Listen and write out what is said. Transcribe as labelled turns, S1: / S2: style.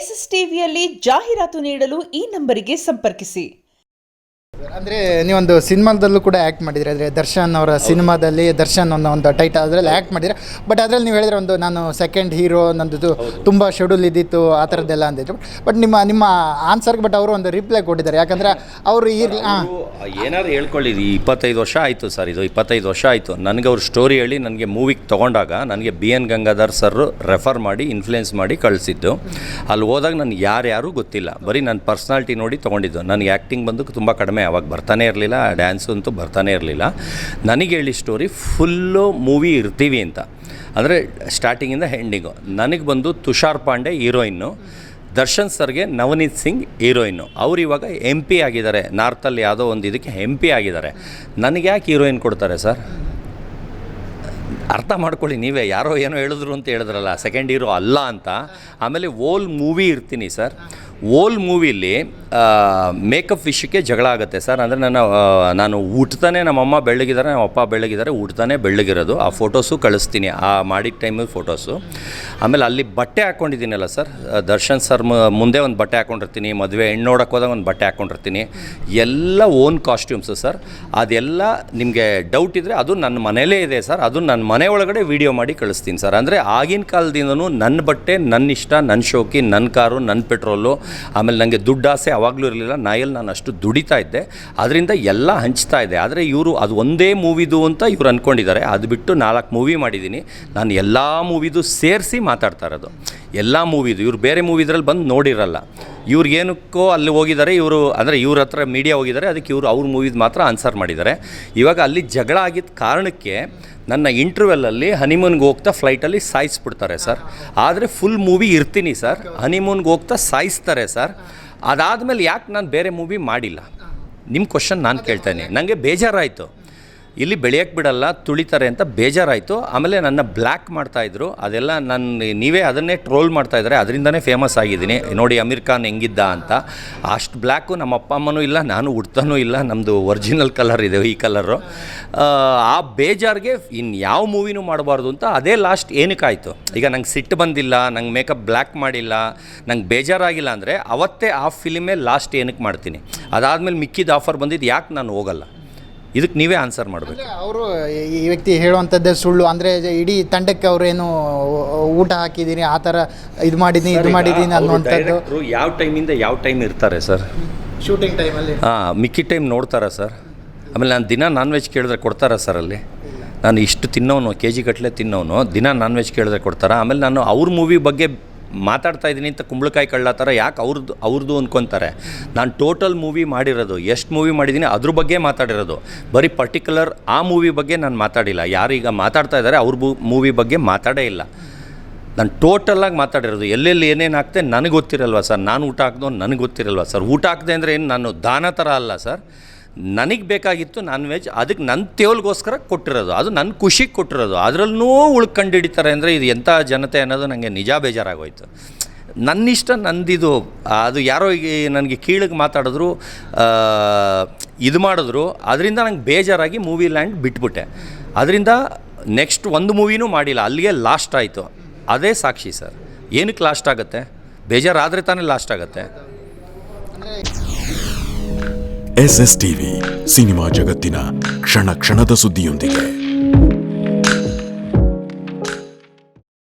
S1: S S ಟಿವಿಯಲ್ಲಿ ಜಾಹೀರಾತು ನೀಡಲು ಈ ನಂಬರಿಗೆ ಸಂಪರ್ಕಿಸಿ.
S2: ಅಂದರೆ ನೀವೊಂದು ಸಿನಿಮಾದಲ್ಲೂ ಕೂಡ ಆ್ಯಕ್ಟ್ ಮಾಡಿದರೆ, ಅಂದರೆ ದರ್ಶನ್ ಅವರ ಸಿನಿಮಾದಲ್ಲಿ ದರ್ಶನ್ ಅನ್ನೋ ಒಂದು ಟೈಟಲ್ ಅದರಲ್ಲಿ ಆ್ಯಕ್ಟ್ ಮಾಡಿದರೆ. ಬಟ್ ಅದರಲ್ಲಿ ನೀವು ಹೇಳಿದ್ರೆ ಒಂದು ನಾನು ಸೆಕೆಂಡ್ ಹೀರೋ, ನನ್ನದು ತುಂಬ ಶೆಡ್ಯೂಲ್ ಇದ್ದಿತ್ತು ಆ ಥರದ್ದೆಲ್ಲ ಅಂದಿದ್ರು. ಬಟ್ ನಿಮ್ಮ ಆನ್ಸರ್ಗೆ ಬಟ್ ಅವರು ಒಂದು ರಿಪ್ಲೈ ಕೊಟ್ಟಿದ್ದಾರೆ. ಯಾಕಂದರೆ ಅವರು
S3: ಏನಾದ್ರು ಹೇಳ್ಕೊಳ್ಳಿದ್ದು 25 ವರ್ಷ ಆಯಿತು ಸರ್, ಇದು 25 ವರ್ಷ ಆಯಿತು. ನನಗೆ ಅವ್ರ ಸ್ಟೋರಿ ಹೇಳಿ ನನಗೆ ಮೂವಿಗೆ ತೊಗೊಂಡಾಗ ನನಗೆ BN ಗಂಗಾಧರ್ ಸರ್ ರೆಫರ್ ಮಾಡಿ ಇನ್ಫ್ಲುಯೆನ್ಸ್ ಮಾಡಿ ಕಳಿಸಿದ್ದು. ಅಲ್ಲಿ ಹೋದಾಗ ನನಗೆ ಯಾರ್ಯಾರೂ ಗೊತ್ತಿಲ್ಲ, ಬರೀ ನನ್ನ ಪರ್ಸ್ನಾಲಿಟಿ ನೋಡಿ ತೊಗೊಂಡಿದ್ದು. ನನಗೆ ಆ್ಯಕ್ಟಿಂಗ್ ಬಂದು ತುಂಬ ಕಡಿಮೆ, ಅವಾಗ ಬರ್ತಾನೆ ಇರಲಿಲ್ಲ, ಡ್ಯಾನ್ಸು ಅಂತೂ ಬರ್ತಾನೆ ಇರಲಿಲ್ಲ. ನನಗೆ ಹೇಳಿ ಸ್ಟೋರಿ ಫುಲ್ಲು ಮೂವಿ ಇರ್ತೀವಿ ಅಂತ, ಅಂದರೆ ಸ್ಟಾರ್ಟಿಂಗಿಂದ ಎಂಡಿಂಗು. ನನಗೆ ಬಂದು ತುಷಾರ್ ಪಾಂಡೆ ಹೀರೋಯಿನ್ನು, ದರ್ಶನ್ ಸರ್ಗೆ ನವನೀತ್ ಸಿಂಗ್ ಹೀರೋಯಿನ್ನು. ಅವ್ರು ಇವಾಗ MP ಆಗಿದ್ದಾರೆ, ನಾರ್ತಲ್ಲಿ ಯಾವುದೋ ಒಂದು ಇದಕ್ಕೆ MP ಆಗಿದ್ದಾರೆ. ನನಗೆ ಯಾಕೆ ಹೀರೋಯಿನ್ ಕೊಡ್ತಾರೆ ಸರ್? ಅರ್ಥ ಮಾಡ್ಕೊಳ್ಳಿ ನೀವೇ. ಯಾರೋ ಏನೋ ಹೇಳಿದ್ರು ಅಂತ ಹೇಳಿದ್ರಲ್ಲ, ಸೆಕೆಂಡ್ ಹೀರೋ ಅಲ್ಲ ಅಂತ. ಆಮೇಲೆ ಓಲ್ ಮೂವಿ ಇರ್ತೀನಿ ಸರ್, ಓಲ್ ಮೂವಿಲಿ ಮೇಕಪ್ ವಿಷಯಕ್ಕೆ ಜಗಳ ಆಗುತ್ತೆ ಸರ್. ಅಂದರೆ ನಾನು ಹುಟ್ತಾನೆ ನಮ್ಮಮ್ಮ ಬೆಳ್ಳಗಿದ್ದಾರೆ, ನಮ್ಮ ಅಪ್ಪ ಬೆಳ್ಳಗಿದ್ದಾರೆ, ಹುಟ್ತಾನೆ ಬೆಳ್ಳಗಿರೋದು. ಆ ಫೋಟೋಸು ಕಳಿಸ್ತೀನಿ, ಆ ಮಾಡಿದ ಟೈಮಿಗೆ ಫೋಟೋಸು. ಆಮೇಲೆ ಅಲ್ಲಿ ಬಟ್ಟೆ ಹಾಕ್ಕೊಂಡಿದ್ದೀನಲ್ಲ ಸರ್, ದರ್ಶನ್ ಸರ್ ಮುಂದೆ ಒಂದು ಬಟ್ಟೆ ಹಾಕ್ಕೊಂಡಿರ್ತೀನಿ, ಮದುವೆ ಹೆಣ್ಣು ನೋಡೋಕೆ ಹೋದಾಗ ಒಂದು ಬಟ್ಟೆ ಹಾಕ್ಕೊಂಡಿರ್ತೀನಿ. ಎಲ್ಲ ಓನ್ ಕಾಸ್ಟ್ಯೂಮ್ಸು ಸರ್. ಅದೆಲ್ಲ ನಿಮಗೆ ಡೌಟ್ ಇದ್ದರೆ ಅದು ನನ್ನ ಮನೇಲೇ ಇದೆ ಸರ್, ಅದು ನನ್ನ ಮನೆ ಒಳಗಡೆ ವೀಡಿಯೋ ಮಾಡಿ ಕಳಿಸ್ತೀನಿ ಸರ್. ಅಂದರೆ ಆಗಿನ ಕಾಲದಿಂದನೂ ನನ್ನ ಬಟ್ಟೆ, ನನ್ನ ಇಷ್ಟ, ನನ್ನ ಶೋಕಿ, ನನ್ನ ಕಾರು, ನನ್ನ ಪೆಟ್ರೋಲು. ಆಮೇಲೆ ನನಗೆ ದುಡ್ಡು ಆಸೆ ಯಾವಾಗಲೂ ಇರಲಿಲ್ಲ. ನಾನು ಅಷ್ಟು ದುಡಿತಾ ಇದ್ದೆ, ಅದರಿಂದ ಎಲ್ಲ ಹಂಚ್ತಾ ಇದ್ದೆ. ಆದರೆ ಇವರು ಅದು ಒಂದೇ ಮೂವಿದು ಅಂತ ಇವ್ರು ಅಂದ್ಕೊಂಡಿದ್ದಾರೆ. ಅದು ಬಿಟ್ಟು 4 ಮೂವಿ ಮಾಡಿದ್ದೀನಿ ನಾನು. ಎಲ್ಲ ಮೂವಿದು ಸೇರಿಸಿ ಮಾತಾಡ್ತಾ ಇರೋದು, ಎಲ್ಲ ಮೂವಿದು. ಇವ್ರು ಬೇರೆ ಮೂವಿದ್ರಲ್ಲಿ ಬಂದು ನೋಡಿರಲ್ಲ. ಇವ್ರಿಗೇನಕ್ಕೋ ಅಲ್ಲಿ ಹೋಗಿದ್ದಾರೆ ಇವರು, ಅಂದರೆ ಇವ್ರ ಹತ್ರ ಮೀಡಿಯಾ ಹೋಗಿದ್ದಾರೆ, ಅದಕ್ಕೆ ಇವರು ಅವ್ರ ಮೂವಿದು ಮಾತ್ರ ಆನ್ಸರ್ ಮಾಡಿದ್ದಾರೆ. ಇವಾಗ ಅಲ್ಲಿ ಜಗಳ ಆಗಿದ್ದ ಕಾರಣಕ್ಕೆ ನನ್ನ ಇಂಟರ್ವೆಲ್ಲಲ್ಲಿ ಹನಿಮೂನ್ಗೆ ಹೋಗ್ತಾ ಫ್ಲೈಟಲ್ಲಿ ಸಾಯಿಸ್ಬಿಡ್ತಾರೆ ಸರ್. ಆದರೆ ಫುಲ್ ಮೂವಿ ಇರ್ತೀನಿ ಸರ್, ಹನಿಮೂನ್ಗೆ ಹೋಗ್ತಾ ಸಾಯಿಸ್ತಾರೆ ಸರ್. ಅದಾದಮೇಲೆ ಯಾಕೆ ನಾನು ಬೇರೆ ಮೂವಿ ಮಾಡಿಲ್ಲ? ನಿಮ್ಮ ಕ್ವಶನ್ ನಾನು ಕೇಳ್ತೇನೆ. ನನಗೆ ಬೇಜಾರಾಯಿತು, ಇಲ್ಲಿ ಬೆಳೆಯೋಕ್ಕೆ ಬಿಡಲ್ಲ, ತುಳಿತಾರೆ ಅಂತ ಬೇಜಾರಾಯಿತು. ಆಮೇಲೆ ನನ್ನ ಬ್ಲ್ಯಾಕ್ ಮಾಡ್ತಾಯಿದ್ರು, ಅದೆಲ್ಲ ನೀವೇ ಅದನ್ನೇ ಟ್ರೋಲ್ ಮಾಡ್ತಾಯಿದ್ದಾರೆ, ಅದರಿಂದನೇ ಫೇಮಸ್ ಆಗಿದ್ದೀನಿ. ನೋಡಿ ಅಮೀರ್ ಖಾನ್ ಹೆಂಗಿದ್ದ ಅಂತ. ಅಷ್ಟು ಬ್ಲ್ಯಾಕು ನಮ್ಮ ಅಪ್ಪ ಅಮ್ಮನೂ ಇಲ್ಲ, ನಾನು ಹುಡ್ತಾನೂ ಇಲ್ಲ. ನಮ್ಮದು ಒರಿಜಿನಲ್ ಕಲರ್ ಇದೆ, ಈ ಕಲರು. ಆ ಬೇಜಾರಿಗೆ ಇನ್ನು ಯಾವ ಮೂವಿನೂ ಮಾಡಬಾರ್ದು ಅಂತ ಅದೇ ಲಾಸ್ಟ್ ಏನಕ್ಕಾಯಿತು. ಈಗ ನಂಗೆ ಸಿಟ್ಟು ಬಂದಿಲ್ಲ, ನಂಗೆ ಮೇಕಪ್ ಬ್ಲ್ಯಾಕ್ ಮಾಡಿಲ್ಲ, ನಂಗೆ ಬೇಜಾರಾಗಿಲ್ಲ ಅಂದರೆ ಅವತ್ತೇ ಆ ಫಿಲಿಮೇ ಲಾಸ್ಟ್ ಏನಕ್ಕೆ ಮಾಡ್ತೀನಿ. ಅದಾದಮೇಲೆ ಮಿಕ್ಕಿದ ಆಫರ್ ಬಂದಿದ್ದು ಯಾಕೆ ನಾನು ಹೋಗಲ್ಲ? ಇದಕ್ಕೆ ನೀವೇ ಆನ್ಸರ್ ಮಾಡಬೇಕು.
S2: ಅವರು ಈ ವ್ಯಕ್ತಿ ಹೇಳುವಂಥದ್ದೇ ಸುಳ್ಳು. ಅಂದರೆ ಇಡೀ ತಂಡಕ್ಕೆ ಅವರೇನು ಊಟ ಹಾಕಿದ್ದೀನಿ, ಆ ಥರ ಇದು ಮಾಡಿದ್ದೀನಿ ಅನ್ನುವಂಥದ್ದು.
S3: ಯಾವ ಟೈಮಿಂದ ಯಾವ ಟೈಮ್ ಇರ್ತಾರೆ ಸರ್?
S2: ಶೂಟಿಂಗ್ ಟೈಮಲ್ಲಿ
S3: ಮಿಕ್ಕಿ ಟೈಮ್ ನೋಡ್ತಾರಾ ಸರ್? ಆಮೇಲೆ ನಾನು ದಿನ ನಾನ್ ವೆಜ್ ಕೇಳಿದ್ರೆ ಕೊಡ್ತಾರಾ ಸರ್? ಅಲ್ಲಿ ನಾನು ಇಷ್ಟು ತಿನ್ನೋನು, KG ಗಟ್ಟಲೆ ತಿನ್ನೋನು, ದಿನ ನಾನ್ ವೆಜ್ ಕೇಳಿದ್ರೆ ಕೊಡ್ತಾರಾ? ಆಮೇಲೆ ನಾನು ಅವ್ರ ಮೂವಿ ಬಗ್ಗೆ ಮಾತಾಡ್ತಾ ಇದ್ದೀನಿ ಅಂತ ಕುಂಬಳಕಾಯಿ ಕಳ್ಳ ಥರ ಯಾಕೆ ಅವ್ರದ್ದು ಅಂದ್ಕೊತಾರೆ? ನಾನು ಟೋಟಲ್ ಮೂವಿ ಮಾಡಿರೋದು, ಎಷ್ಟು ಮೂವಿ ಮಾಡಿದ್ದೀನಿ ಅದ್ರ ಬಗ್ಗೆ ಮಾತಾಡಿರೋದು, ಬರೀ ಪರ್ಟಿಕ್ಯುಲರ್ ಆ ಮೂವಿ ಬಗ್ಗೆ ನಾನು ಮಾತಾಡಿಲ್ಲ. ಯಾರೀಗ ಮಾತಾಡ್ತಾ ಇದ್ದಾರೆ ಅವ್ರ ಮೂವಿ ಬಗ್ಗೆ ಮಾತಾಡೇ ಇಲ್ಲ. ನಾನು ಟೋಟಲಾಗಿ ಮಾತಾಡಿರೋದು. ಎಲ್ಲೆಲ್ಲಿ ಏನೇನು ಹಾಕ್ತೆ ನನಗೆ ಗೊತ್ತಿರಲ್ವ ಸರ್? ನಾನು ಊಟ ಹಾಕ್ದೋ ನನಗೆ ಗೊತ್ತಿರಲ್ವ ಸರ್? ಊಟ ಹಾಕ್ದೆ ಅಂದರೆ ಏನು ನಾನು ದಾನ ಥರ ಅಲ್ಲ ಸರ್. ನನಗೆ ಬೇಕಾಗಿತ್ತು ನಾನ್ ವೆಜ್, ಅದಕ್ಕೆ ನನ್ನ ತೇವಲ್ಗೋಸ್ಕರ ಕೊಟ್ಟಿರೋದು, ಅದು ನನ್ನ ಖುಷಿಗೆ ಕೊಟ್ಟಿರೋದು. ಅದರಲ್ಲೂ ಉಳ್ಕೊಂಡು ಹಿಡಿತಾರೆ ಅಂದರೆ ಇದು ಎಂಥ ಜನತೆ ಅನ್ನೋದು ನನಗೆ ನಿಜ ಬೇಜಾರಾಗೋಯ್ತು. ನನ್ನಿಷ್ಟ ನಂದಿದು. ಅದು ಯಾರೋ ನನಗೆ ಕೀಳಿಗೆ ಮಾತಾಡಿದ್ರು, ಇದು ಮಾಡಿದ್ರು, ಅದರಿಂದ ನಂಗೆ ಬೇಜಾರಾಗಿ ಮೂವಿ ಲ್ಯಾಂಡ್ ಬಿಟ್ಬಿಟ್ಟೆ. ಅದರಿಂದ ನೆಕ್ಸ್ಟ್ ಒಂದು ಮೂವಿನೂ ಮಾಡಿಲ್ಲ, ಅಲ್ಲಿಗೆ ಲಾಸ್ಟ್ ಆಯಿತು. ಅದೇ ಸಾಕ್ಷಿ ಸರ್. ಏನಕ್ಕೆ ಲಾಸ್ಟ್ ಆಗುತ್ತೆ? ಬೇಜಾರಾದರೆ ತಾನೇ ಲಾಸ್ಟ್ ಆಗುತ್ತೆ.
S4: SS TV ಸಿನಿಮಾ ಜಗತ್ತಿನ ಕ್ಷಣ ಕ್ಷಣದ ಸುದ್ದಿಯೊಂದಿಗೆ.